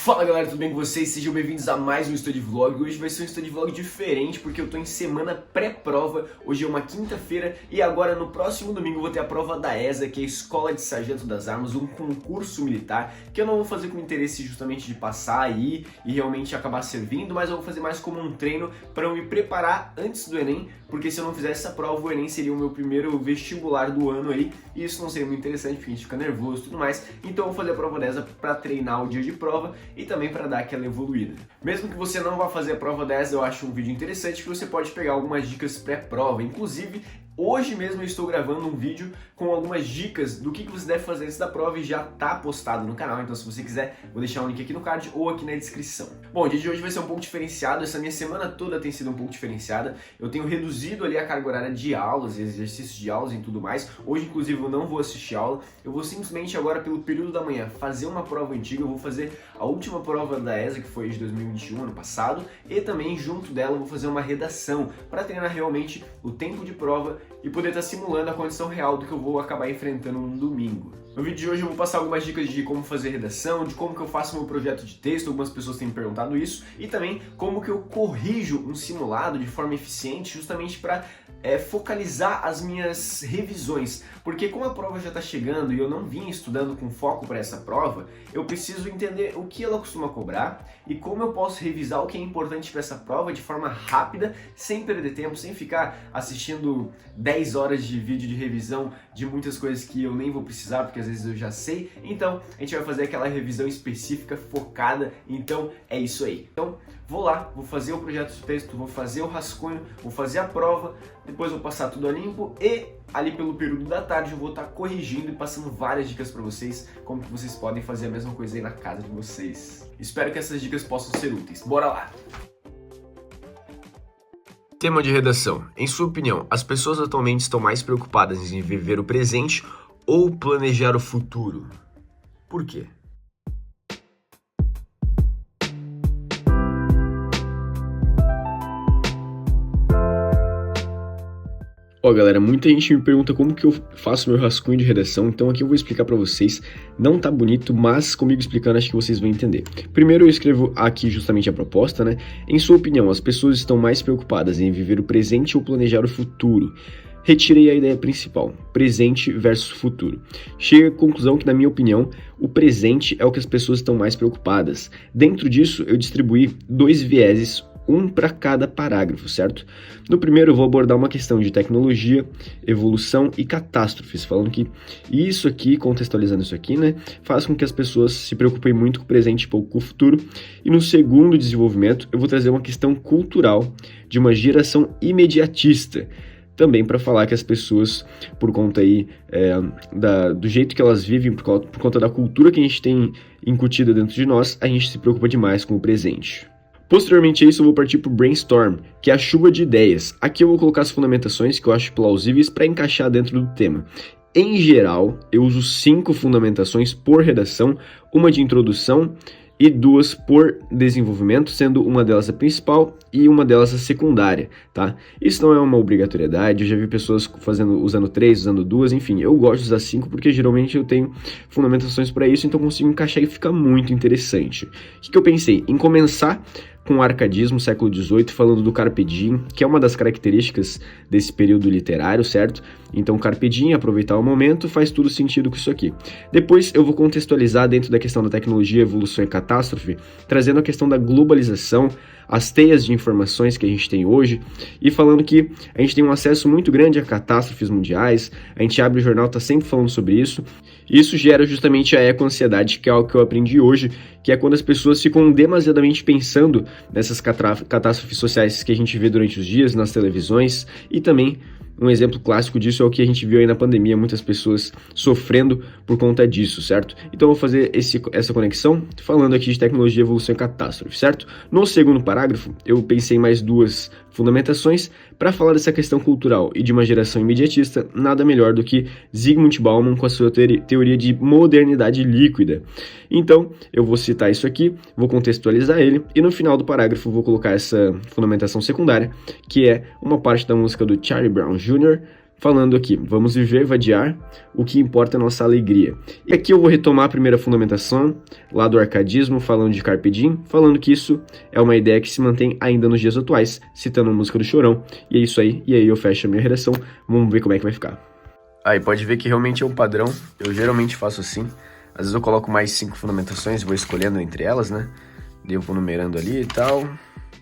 Fala galera, tudo bem com vocês? Sejam bem-vindos a mais um Study Vlog. Hoje vai ser um Study Vlog diferente porque eu tô em semana pré-prova. Hoje é uma quinta-feira e agora no próximo domingo eu vou ter a prova da ESA, que é a Escola de Sargento das Armas, um concurso militar que eu não vou fazer com interesse justamente de passar aí e realmente acabar servindo, mas eu vou fazer mais como um treino para eu me preparar antes do Enem, porque se eu não fizesse essa prova o Enem seria o meu primeiro vestibular do ano aí e isso não seria muito interessante porque a gente fica nervoso e tudo mais. Então eu vou fazer a prova da ESA para treinar o dia de prova e também para dar aquela evoluída. Mesmo que você não vá fazer a prova dessa, eu acho um vídeo interessante que você pode pegar algumas dicas pré-prova. Inclusive, hoje mesmo eu estou gravando um vídeo com algumas dicas do que você deve fazer antes da prova e já está postado no canal, então se você quiser, vou deixar um link aqui no card ou aqui na descrição. Bom, o dia de hoje vai ser um pouco diferenciado, essa minha semana toda tem sido um pouco diferenciada. Eu tenho reduzido ali a carga horária de aulas, exercícios de aulas e tudo mais. Hoje, inclusive, eu não vou assistir aula, eu vou simplesmente agora, pelo período da manhã, fazer uma prova antiga. Eu vou fazer a última prova da ESA, que foi de 2021, ano passado, e também, junto dela, eu vou fazer uma redação para treinar realmente o tempo de prova e poder estar simulando a condição real do que eu vou acabar enfrentando no domingo. No vídeo de hoje eu vou passar algumas dicas de como fazer redação, de como que eu faço meu projeto de texto, algumas pessoas têm me perguntado isso, e também como que eu corrijo um simulado de forma eficiente, justamente para focalizar as minhas revisões, porque como a prova já está chegando e eu não vim estudando com foco para essa prova, eu preciso entender o que ela costuma cobrar e como eu posso revisar o que é importante para essa prova de forma rápida, sem perder tempo, sem ficar assistindo 10 horas de vídeo de revisão de muitas coisas que eu nem vou precisar, porque às vezes eu já sei. Então a gente vai fazer aquela revisão específica, focada, então é isso aí. Então vou lá, vou fazer o projeto de texto, vou fazer o rascunho, vou fazer a prova, depois vou passar tudo a limpo e ali pelo período da tarde eu vou estar corrigindo e passando várias dicas para vocês, como que vocês podem fazer a mesma coisa aí na casa de vocês. Espero que essas dicas possam ser úteis. Bora lá! Tema de redação. Em sua opinião, as pessoas atualmente estão mais preocupadas em viver o presente ou planejar o futuro? Por quê? Ó, galera, muita gente me pergunta como que eu faço meu rascunho de redação, então aqui eu vou explicar pra vocês. Não tá bonito, mas comigo explicando acho que vocês vão entender. Primeiro eu escrevo aqui justamente a proposta, né? Em sua opinião, as pessoas estão mais preocupadas em viver o presente ou planejar o futuro? Retirei a ideia principal, presente versus futuro. Chego à conclusão que, na minha opinião, o presente é o que as pessoas estão mais preocupadas. Dentro disso, eu distribuí 2 vieses, um para cada parágrafo, certo? No primeiro eu vou abordar uma questão de tecnologia, evolução e catástrofes, falando que isso aqui, contextualizando isso aqui, né, faz com que as pessoas se preocupem muito com o presente e pouco com o futuro. E no segundo desenvolvimento eu vou trazer uma questão cultural de uma geração imediatista, também para falar que as pessoas, por conta aí do jeito que elas vivem, por conta da cultura que a gente tem incutida dentro de nós, a gente se preocupa demais com o presente. Posteriormente a isso eu vou partir para o brainstorm, que é a chuva de ideias. Aqui eu vou colocar as fundamentações que eu acho plausíveis para encaixar dentro do tema. Em geral, eu uso 5 fundamentações por redação, uma de introdução e 2 por desenvolvimento, sendo uma delas a principal e uma delas a secundária, tá? Isso não é uma obrigatoriedade, eu já vi pessoas usando 3, usando 2, enfim, eu gosto de usar 5 porque geralmente eu tenho fundamentações para isso, então consigo encaixar e fica muito interessante. O que eu pensei? Em começar com o arcadismo, século XVIII, falando do Carpe Diem, que é uma das características desse período literário, certo? Então, Carpe Diem, aproveitar o momento, faz tudo sentido com isso aqui. Depois, eu vou contextualizar dentro da questão da tecnologia, evolução e catástrofe, trazendo a questão da globalização, as teias de informações que a gente tem hoje, e falando que a gente tem um acesso muito grande a catástrofes mundiais, a gente abre o jornal, tá sempre falando sobre isso, e isso gera justamente a eco-ansiedade, que é algo que eu aprendi hoje, que é quando as pessoas ficam demasiadamente pensando nessas catástrofes sociais que a gente vê durante os dias, nas televisões, e também um exemplo clássico disso é o que a gente viu aí na pandemia, muitas pessoas sofrendo por conta disso, certo? Então eu vou fazer essa conexão falando aqui de tecnologia, evolução e catástrofe, certo? No segundo parágrafo, eu pensei em mais 2 fundamentações para falar dessa questão cultural e de uma geração imediatista, nada melhor do que Zygmunt Bauman com a sua teoria de modernidade líquida. Então, eu vou citar isso aqui, vou contextualizar ele e no final do parágrafo vou colocar essa fundamentação secundária, que é uma parte da música do Charlie Brown Jr., falando aqui, vamos viver, vadiar, o que importa é a nossa alegria. E aqui eu vou retomar a primeira fundamentação, lá do arcadismo, falando de Carpe Diem, falando que isso é uma ideia que se mantém ainda nos dias atuais, citando a música do Chorão, e é isso aí, e aí eu fecho a minha redação, vamos ver como é que vai ficar. Aí pode ver que realmente é um padrão, eu geralmente faço assim, às vezes eu coloco mais 5 fundamentações, vou escolhendo entre elas, né, daí eu vou numerando ali e tal.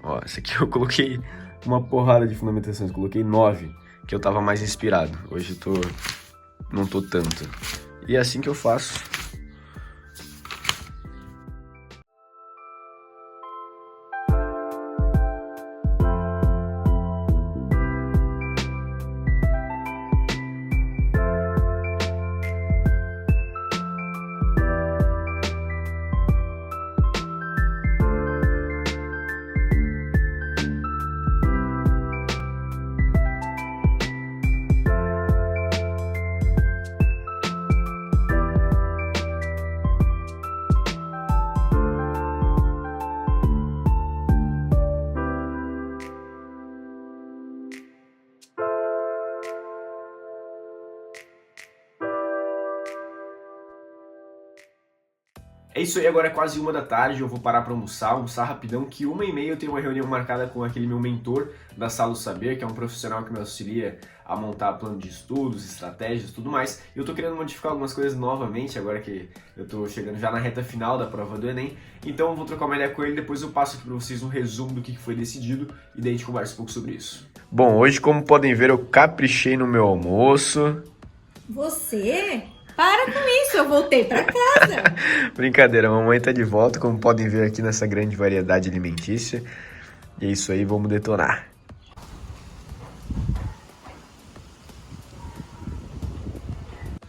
Ó, essa aqui eu coloquei uma porrada de fundamentações, coloquei 9, que eu tava mais inspirado. Hoje não tô tanto. E é assim que eu faço. É isso aí, agora é quase 1 da tarde, eu vou parar para almoçar rapidão, que 1h30 eu tenho uma reunião marcada com aquele meu mentor da Sala do Saber, que é um profissional que me auxilia a montar plano de estudos, estratégias e tudo mais. E eu tô querendo modificar algumas coisas novamente, agora que eu tô chegando já na reta final da prova do Enem. Então eu vou trocar uma ideia com ele, depois eu passo aqui para vocês um resumo do que foi decidido e daí a gente conversa um pouco sobre isso. Bom, hoje, como podem ver, eu caprichei no meu almoço. Você? Para com isso, eu voltei pra casa. Brincadeira, a mamãe tá de volta, como podem ver aqui nessa grande variedade alimentícia. E é isso aí, vamos detonar.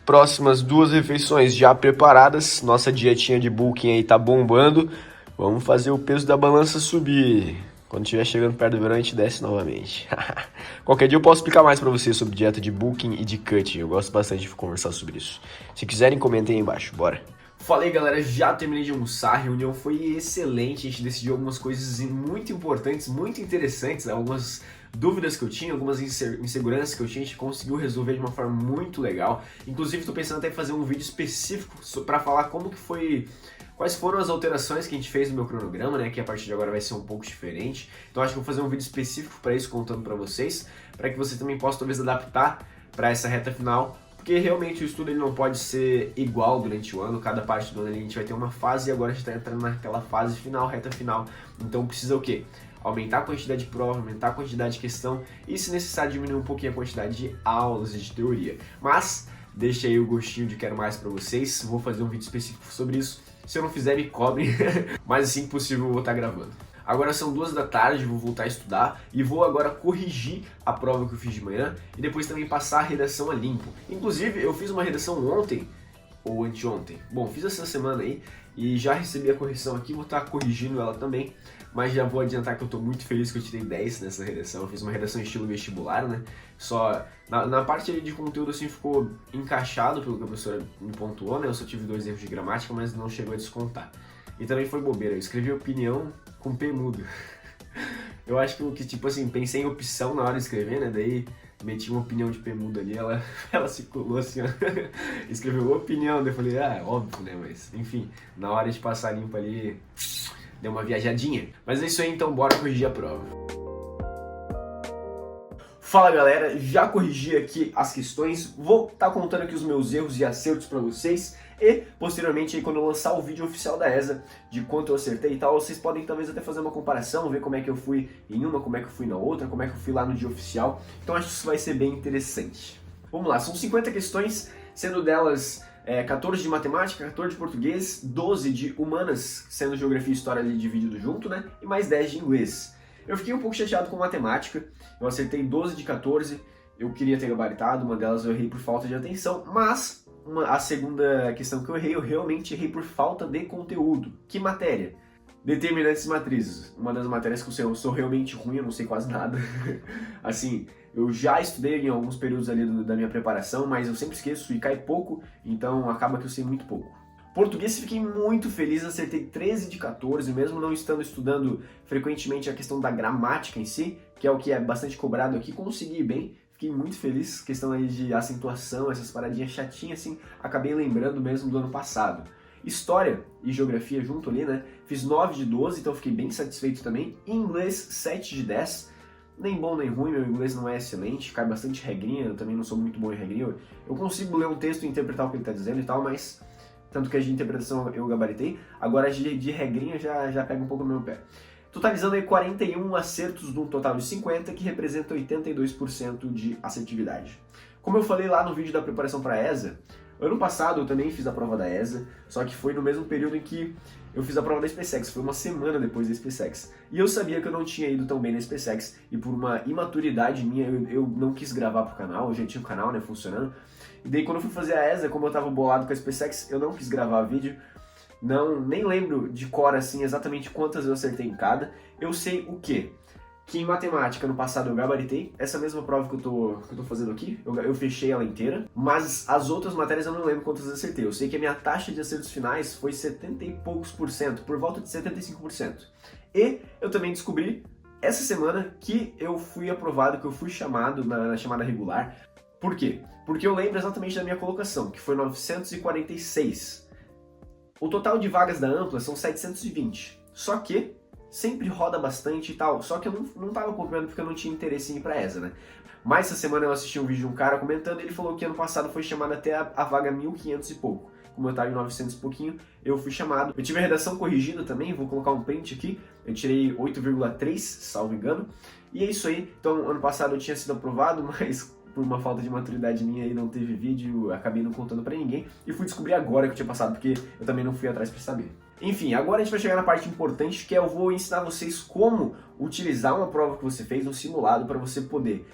Próximas 2 refeições já preparadas. Nossa dietinha de bulking aí tá bombando. Vamos fazer o peso da balança subir. Quando estiver chegando perto do verão, a gente desce novamente. Qualquer dia eu posso explicar mais pra vocês sobre dieta de bulking e de cutting. Eu gosto bastante de conversar sobre isso. Se quiserem, comentem aí embaixo. Bora! Falei, galera, já terminei de almoçar. A reunião foi excelente. A gente decidiu algumas coisas muito importantes, muito interessantes. Algumas dúvidas que eu tinha, algumas inseguranças que eu tinha, a gente conseguiu resolver de uma forma muito legal. Inclusive, estou pensando até em fazer um vídeo específico para falar como que foi... Quais foram as alterações que a gente fez no meu cronograma, né? Que a partir de agora vai ser um pouco diferente. Então acho que vou fazer um vídeo específico para isso, contando para vocês, para que você também possa talvez adaptar para essa reta final, porque realmente o estudo ele não pode ser igual durante o ano. Cada parte do ano a gente vai ter uma fase e agora a gente está entrando naquela fase final, reta final. Então precisa o quê? Aumentar a quantidade de prova, aumentar a quantidade de questão e, se necessário, diminuir um pouquinho a quantidade de aulas e de teoria. Mas deixa aí o gostinho de quero mais para vocês. Vou fazer um vídeo específico sobre isso. Se eu não fizer, me cobrem, mas assim que possível eu vou estar gravando. Agora são 2 da tarde, vou voltar a estudar e vou agora corrigir a prova que eu fiz de manhã e depois também passar a redação a limpo. Inclusive, eu fiz uma redação ontem, ou anteontem. Bom, fiz essa semana aí e já recebi a correção aqui, vou estar corrigindo ela também. Mas já vou adiantar que eu tô muito feliz que eu tirei 10 nessa redação. Eu fiz uma redação estilo vestibular, né? Só na parte ali de conteúdo assim ficou encaixado pelo que a professora me pontuou, né? Eu só tive 2 erros de gramática, mas não chegou a descontar. E também foi bobeira, eu escrevi opinião com P mudo. Eu acho que tipo assim, pensei em opção na hora de escrever, né? Daí meti uma opinião de P mudo ali, ela circulou assim, ó. Escreveu opinião, daí eu falei, óbvio, né? Mas enfim, na hora de passar limpo ali... Deu uma viajadinha. Mas é isso aí, então bora corrigir a prova. Fala, galera, já corrigi aqui as questões, vou estar contando aqui os meus erros e acertos para vocês e posteriormente aí, quando eu lançar o vídeo oficial da ESA de quanto eu acertei e tal, vocês podem talvez até fazer uma comparação, ver como é que eu fui em uma, como é que eu fui na outra, como é que eu fui lá no dia oficial. Então acho que isso vai ser bem interessante. Vamos lá, são 50 questões, sendo delas 14 de matemática, 14 de português, 12 de humanas, sendo geografia e história ali dividido junto, né? E mais 10 de inglês. Eu fiquei um pouco chateado com matemática, eu acertei 12 de 14, eu queria ter gabaritado, uma delas eu errei por falta de atenção, mas a segunda questão que eu realmente errei por falta de conteúdo. Que matéria? Determinantes matrizes, uma das matérias que eu sou realmente ruim, eu não sei quase nada. Assim, eu já estudei em alguns períodos ali da minha preparação, mas eu sempre esqueço e cai pouco, então acaba que eu sei muito pouco. Português, fiquei muito feliz, acertei 13 de 14, mesmo não estando estudando frequentemente a questão da gramática em si, que é o que é bastante cobrado aqui, consegui bem, fiquei muito feliz, questão aí de acentuação, essas paradinhas chatinhas assim, acabei lembrando mesmo do ano passado. História e geografia junto ali, né? Fiz 9 de 12, então fiquei bem satisfeito também. Inglês, 7 de 10. Nem bom nem ruim, meu inglês não é excelente, cai bastante regrinha, eu também não sou muito bom em regrinha. Eu consigo ler um texto e interpretar o que ele está dizendo e tal, mas tanto que as de interpretação eu gabaritei. Agora as de regrinha já pega um pouco no meu pé. Totalizando aí 41 acertos de um total de 50, que representa 82% de assertividade. Como eu falei lá no vídeo da preparação para a ESA, ano passado eu também fiz a prova da ESA, só que foi no mesmo período em que eu fiz a prova da SpaceX, foi uma semana depois da SpaceX. E eu sabia que eu não tinha ido tão bem na SpaceX, e por uma imaturidade minha, eu não quis gravar pro canal, eu já tinha o canal, né, funcionando. E daí quando eu fui fazer a ESA, como eu tava bolado com a SpaceX, eu não quis gravar vídeo, nem lembro de cor assim exatamente quantas eu acertei em cada. Eu sei o quê? Que em matemática, no passado, eu gabaritei. Essa mesma prova que eu tô fazendo aqui, eu fechei ela inteira. Mas as outras matérias eu não lembro quantas eu acertei. Eu sei que a minha taxa de acertos finais foi 70 e poucos por cento, por volta de 75%. E eu também descobri, essa semana, que eu fui aprovado, que eu fui chamado na chamada regular. Por quê? Porque eu lembro exatamente da minha colocação, que foi 946. O total de vagas da Ampla são 720. Só que sempre roda bastante e tal, só que eu não tava comprando porque eu não tinha interesse em ir pra ESA, né? Mas essa semana eu assisti um vídeo de um cara comentando e ele falou que ano passado foi chamado até a vaga 1500 e pouco. Como eu tava em 900 e pouquinho, eu fui chamado. Eu tive a redação corrigida também, vou colocar um print aqui. Eu tirei 8,3, salvo engano. E é isso aí. Então, ano passado eu tinha sido aprovado, mas por uma falta de maturidade minha aí não teve vídeo, acabei não contando pra ninguém. E fui descobrir agora que eu tinha passado, porque eu também não fui atrás pra saber. Enfim, agora a gente vai chegar na parte importante, que é eu vou ensinar vocês como utilizar uma prova que você fez, um simulado, para você poder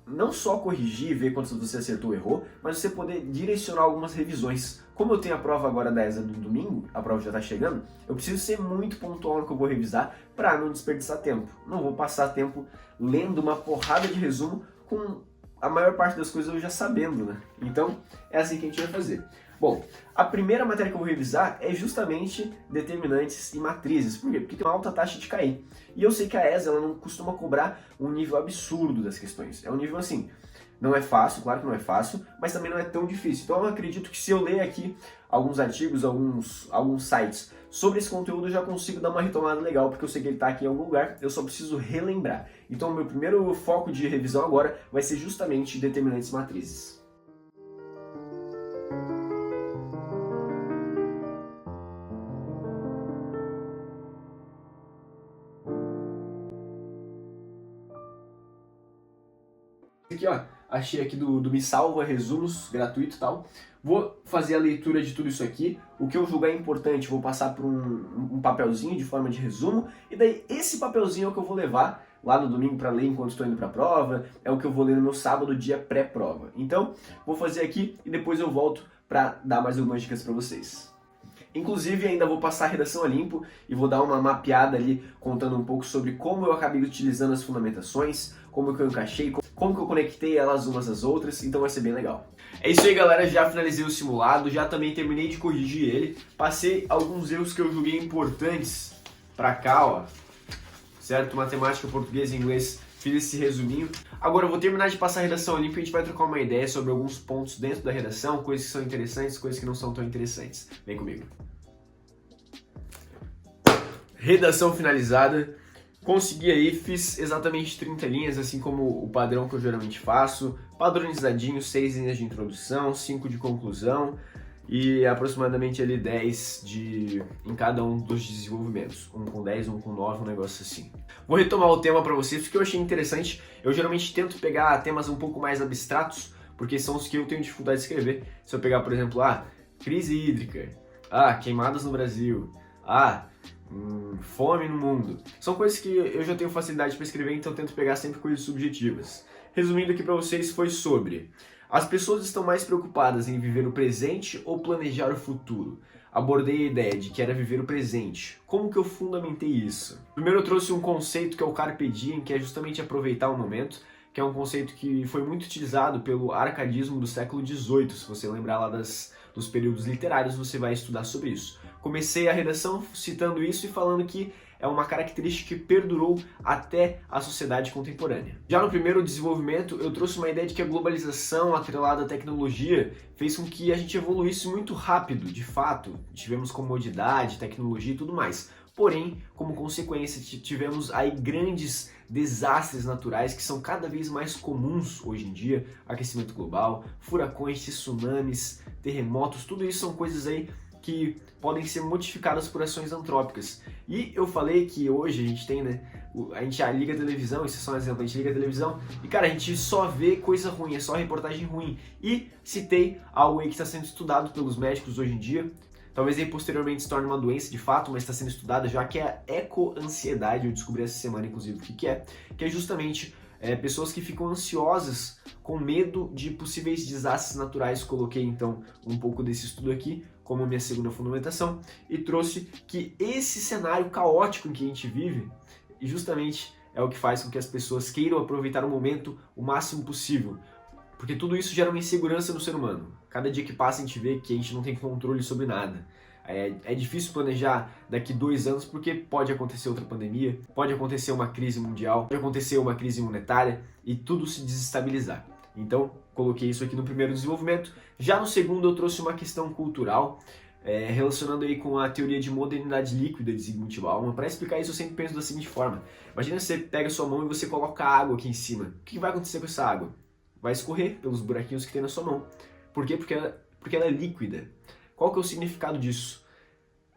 não só corrigir e ver quantos você acertou ou errou, mas você poder direcionar algumas revisões. Como eu tenho a prova agora da ESA do domingo, a prova já está chegando, eu preciso ser muito pontual no que eu vou revisar para não desperdiçar tempo. Não vou passar tempo lendo uma porrada de resumo com a maior parte das coisas eu já sabendo, né? Então, é assim que a gente vai fazer. Bom, a primeira matéria que eu vou revisar é justamente determinantes e matrizes. Por quê? Porque tem uma alta taxa de cair. E eu sei que a ESA ela não costuma cobrar um nível absurdo das questões. É um nível assim, não é fácil, claro que não é fácil, mas também não é tão difícil. Então eu acredito que se eu ler aqui alguns artigos, alguns sites sobre esse conteúdo, eu já consigo dar uma retomada legal, porque eu sei que ele está aqui em algum lugar, eu só preciso relembrar. Então o meu primeiro foco de revisão agora vai ser justamente determinantes e matrizes. Aqui, ó, achei aqui do Me Salva, resumos, gratuito e tal. Vou fazer a leitura de tudo isso aqui. O que eu julgar importante, vou passar por um papelzinho de forma de resumo. E daí, esse papelzinho é o que eu vou levar lá no domingo para ler enquanto estou indo para a prova. É o que eu vou ler no meu sábado, dia pré-prova. Então, vou fazer aqui e depois eu volto para dar mais algumas dicas para vocês. Inclusive, ainda vou passar a redação a limpo e vou dar uma mapeada ali, contando um pouco sobre como eu acabei utilizando as fundamentações, como que eu encaixei, como que eu conectei elas umas às outras, então vai ser bem legal. É isso aí, galera, já finalizei o simulado, já também terminei de corrigir ele, passei alguns erros que eu julguei importantes pra cá, ó, certo? Matemática, português e inglês, fiz esse resuminho. Agora eu vou terminar de passar a redação limpa e a gente vai trocar uma ideia sobre alguns pontos dentro da redação, coisas que são interessantes, coisas que não são tão interessantes. Vem comigo. Redação finalizada. Consegui aí, fiz exatamente 30 linhas, assim como o padrão que eu geralmente faço. Padronizadinho, 6 linhas de introdução, 5 de conclusão e aproximadamente ali 10 em cada um dos desenvolvimentos. Um com 10, um com 9, um negócio assim. Vou retomar o tema para vocês porque eu achei interessante. Eu geralmente tento pegar temas um pouco mais abstratos, porque são os que eu tenho dificuldade de escrever. Se eu pegar, por exemplo, crise hídrica, queimadas no Brasil, fome no mundo. São coisas que eu já tenho facilidade para escrever, então eu tento pegar sempre coisas subjetivas. Resumindo aqui para vocês, foi sobre: as pessoas estão mais preocupadas em viver o presente ou planejar o futuro? Abordei a ideia de que era viver o presente. Como que eu fundamentei isso? Primeiro eu trouxe um conceito que é o Carpe Diem, que é justamente aproveitar o momento, que é um conceito que foi muito utilizado pelo arcadismo do século XVIII. Se você lembrar lá dos períodos literários, você vai estudar sobre isso. comecei a redação citando isso e falando que é uma característica que perdurou até a sociedade contemporânea. Já no primeiro desenvolvimento, eu trouxe uma ideia de que a globalização atrelada à tecnologia fez com que a gente evoluísse muito rápido, de fato. Tivemos comodidade, tecnologia e tudo mais. Porém, como consequência, tivemos aí grandes desastres naturais que são cada vez mais comuns hoje em dia. Aquecimento global, furacões, tsunamis, terremotos, tudo isso são coisas aí que podem ser modificadas por ações antrópicas. E eu falei que hoje a gente tem, né, a gente liga a televisão, isso é só um exemplo, a gente liga a televisão e, cara, a gente só vê coisa ruim, é só reportagem ruim. E citei algo aí que está sendo estudado pelos médicos hoje em dia, talvez aí posteriormente se torne uma doença de fato, mas está sendo estudada já, que é a ecoansiedade. Eu descobri essa semana, inclusive, o que é justamente pessoas que ficam ansiosas com medo de possíveis desastres naturais. Coloquei então um pouco desse estudo aqui como minha segunda fundamentação e trouxe que esse cenário caótico em que a gente vive justamente é o que faz com que as pessoas queiram aproveitar o momento o máximo possível, porque tudo isso gera uma insegurança no ser humano. Cada dia que passa a gente vê que a gente não tem controle sobre nada. É difícil planejar daqui 2 anos porque pode acontecer outra pandemia, pode acontecer uma crise mundial, pode acontecer uma crise monetária e tudo se desestabilizar. Então, coloquei isso aqui no primeiro desenvolvimento. Já no segundo, eu trouxe uma questão cultural, relacionando aí com a teoria de modernidade líquida de Zygmunt Bauman. Para explicar isso, eu sempre penso da seguinte forma. Imagina você pega a sua mão e você coloca água aqui em cima. O que vai acontecer com essa água? Vai escorrer pelos buraquinhos que tem na sua mão. Por quê? Porque ela é líquida. Qual que é o significado disso?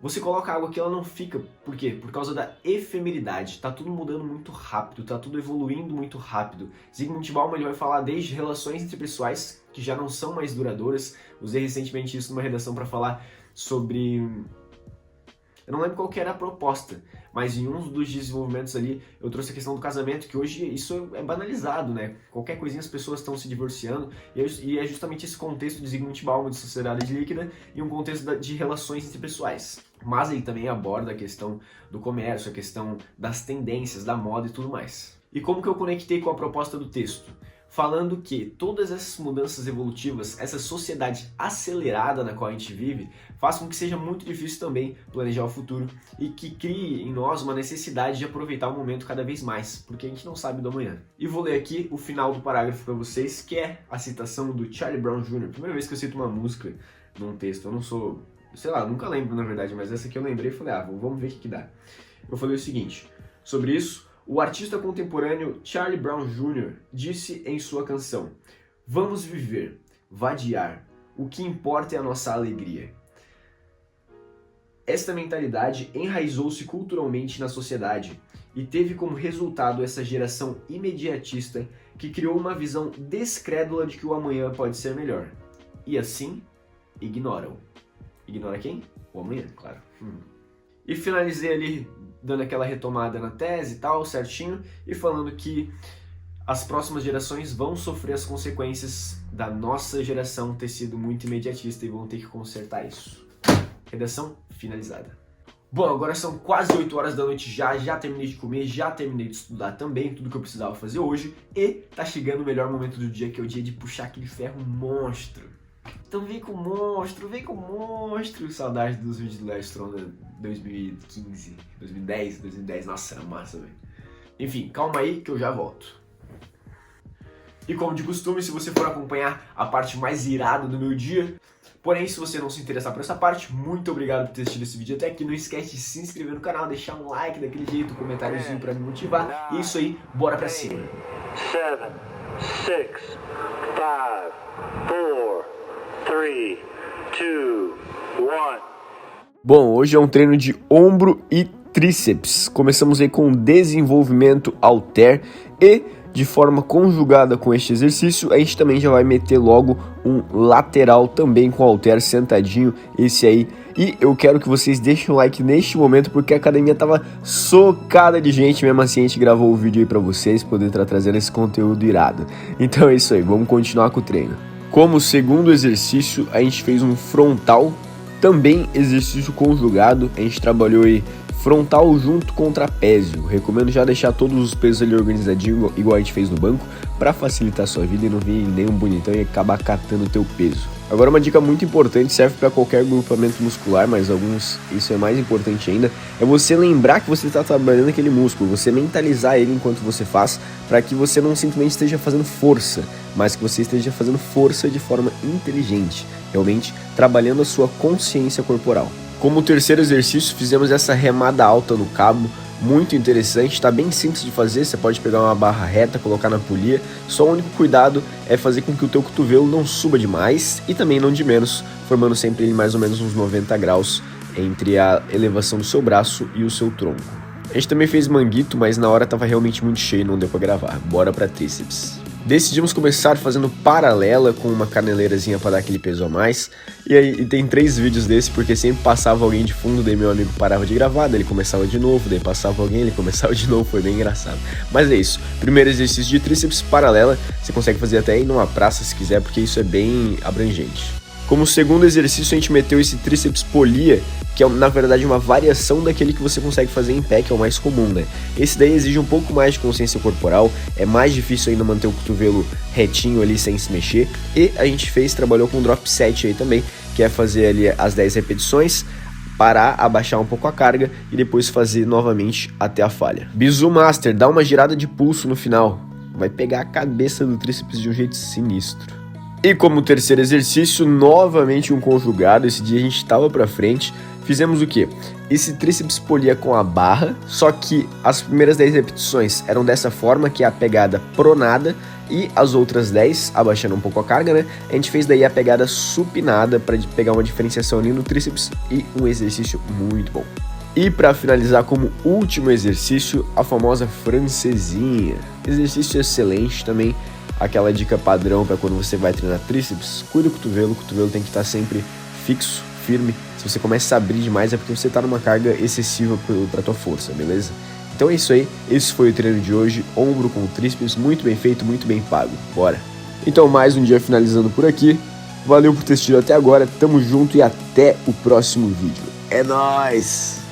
Você coloca água aqui, ela não fica. Por quê? Por causa da efemeridade. Tá tudo mudando muito rápido, tá tudo evoluindo muito rápido. Zygmunt Bauman, ele vai falar desde relações interpessoais, que já não são mais duradouras. Usei recentemente isso numa redação para falar sobre... Eu não lembro qual que era a proposta, mas em um dos desenvolvimentos ali eu trouxe a questão do casamento, que hoje isso é banalizado, né? Qualquer coisinha as pessoas estão se divorciando, e é justamente esse contexto de Zygmunt Bauman de sociedade líquida e um contexto de relações interpessoais. Mas ele também aborda a questão do comércio, a questão das tendências, da moda e tudo mais. E como que eu conectei com a proposta do texto? Falando que todas essas mudanças evolutivas, essa sociedade acelerada na qual a gente vive, faz com que seja muito difícil também planejar o futuro e que crie em nós uma necessidade de aproveitar o momento cada vez mais, porque a gente não sabe do amanhã. E vou ler aqui o final do parágrafo para vocês, que é a citação do Charlie Brown Jr. Primeira vez que eu cito uma música num texto, eu não sou, sei lá, nunca lembro na verdade, mas essa aqui eu lembrei e falei, vamos ver o que dá. Eu falei o seguinte, sobre isso: o artista contemporâneo Charlie Brown Jr. disse em sua canção: "Vamos viver, vadiar, o que importa é a nossa alegria." Esta mentalidade enraizou-se culturalmente na sociedade e teve como resultado essa geração imediatista que criou uma visão descrédula de que o amanhã pode ser melhor. E assim, ignoram. Ignora quem? O amanhã, claro. E finalizei ali dando aquela retomada na tese e tal, certinho, e falando que as próximas gerações vão sofrer as consequências da nossa geração ter sido muito imediatista e vão ter que consertar isso. Redação finalizada. Bom, agora são quase 8 horas da noite já terminei de comer, já terminei de estudar também, tudo que eu precisava fazer hoje, e tá chegando o melhor momento do dia, que é o dia de puxar aquele ferro monstro. Então vem com o monstro. Saudade dos vídeos do Léo Stronda 2015, 2010, nossa, era massa, velho. Enfim, calma aí que eu já volto. E como de costume, se você for acompanhar a parte mais irada do meu dia, porém, se você não se interessar por essa parte, muito obrigado por ter assistido esse vídeo até aqui. Não esquece de se inscrever no canal, deixar um like daquele jeito, um comentáriozinho pra me motivar. E isso aí, bora pra cima. 7, 6, 5, 4, 3, 2, 1. Bom, hoje é um treino de ombro e tríceps. Começamos aí com desenvolvimento halter e, de forma conjugada com este exercício, a gente também já vai meter logo um lateral também com halter sentadinho, esse aí. E eu quero que vocês deixem o like neste momento, porque a academia tava socada de gente, mesmo assim a gente gravou o vídeo aí pra vocês, poder estar trazendo esse conteúdo irado. Então é isso aí, vamos continuar com o treino. Como segundo exercício, a gente fez um frontal, também exercício conjugado, a gente trabalhou aí frontal junto com trapézio. Recomendo já deixar todos os pesos ali organizadinho, igual a gente fez no banco, para facilitar a sua vida e não vir nenhum bonitão e acabar catando o teu peso. Agora uma dica muito importante, serve para qualquer grupamento muscular, mas alguns isso é mais importante ainda, é você lembrar que você está trabalhando aquele músculo, você mentalizar ele enquanto você faz, para que você não simplesmente esteja fazendo força, mas que você esteja fazendo força de forma inteligente, realmente trabalhando a sua consciência corporal. Como terceiro exercício, fizemos essa remada alta no cabo, muito interessante, está bem simples de fazer, você pode pegar uma barra reta, colocar na polia, só o único cuidado é fazer com que o teu cotovelo não suba demais e também não de menos, formando sempre mais ou menos uns 90 graus entre a elevação do seu braço e o seu tronco. A gente também fez manguito, mas na hora estava realmente muito cheio e não deu para gravar, bora para tríceps. Decidimos começar fazendo paralela com uma caneleirazinha para dar aquele peso a mais. E aí tem 3 vídeos desse, porque sempre passava alguém de fundo, daí meu amigo parava de gravar, daí ele começava de novo, daí passava alguém, ele começava de novo, foi bem engraçado. Mas é isso, primeiro exercício de tríceps paralela, você consegue fazer até aí numa praça se quiser, porque isso é bem abrangente. Como segundo exercício a gente meteu esse tríceps polia, que é na verdade uma variação daquele que você consegue fazer em pé, que é o mais comum, né? Esse daí exige um pouco mais de consciência corporal, é mais difícil ainda manter o cotovelo retinho ali sem se mexer, e a gente trabalhou com drop set aí também, que é fazer ali as 10 repetições, parar, abaixar um pouco a carga e depois fazer novamente até a falha. Bisu Master, dá uma girada de pulso no final, vai pegar a cabeça do tríceps de um jeito sinistro. E como terceiro exercício, novamente um conjugado, esse dia a gente estava pra frente, fizemos o quê? Esse tríceps polia com a barra, só que as primeiras 10 repetições eram dessa forma, que é a pegada pronada, e as outras 10, abaixando um pouco a carga, né? A gente fez daí a pegada supinada para pegar uma diferenciação ali no tríceps e um exercício muito bom. E para finalizar como último exercício, a famosa francesinha. Exercício excelente também. Aquela dica padrão para quando você vai treinar tríceps, cuida do cotovelo, o cotovelo tem que estar sempre fixo, firme. Se você começa a abrir demais é porque você está numa carga excessiva para tua força, beleza? Então é isso aí, esse foi o treino de hoje, ombro com tríceps, muito bem feito, muito bem pago, bora! Então mais um dia finalizando por aqui, valeu por ter assistido até agora, tamo junto e até o próximo vídeo, é nóis!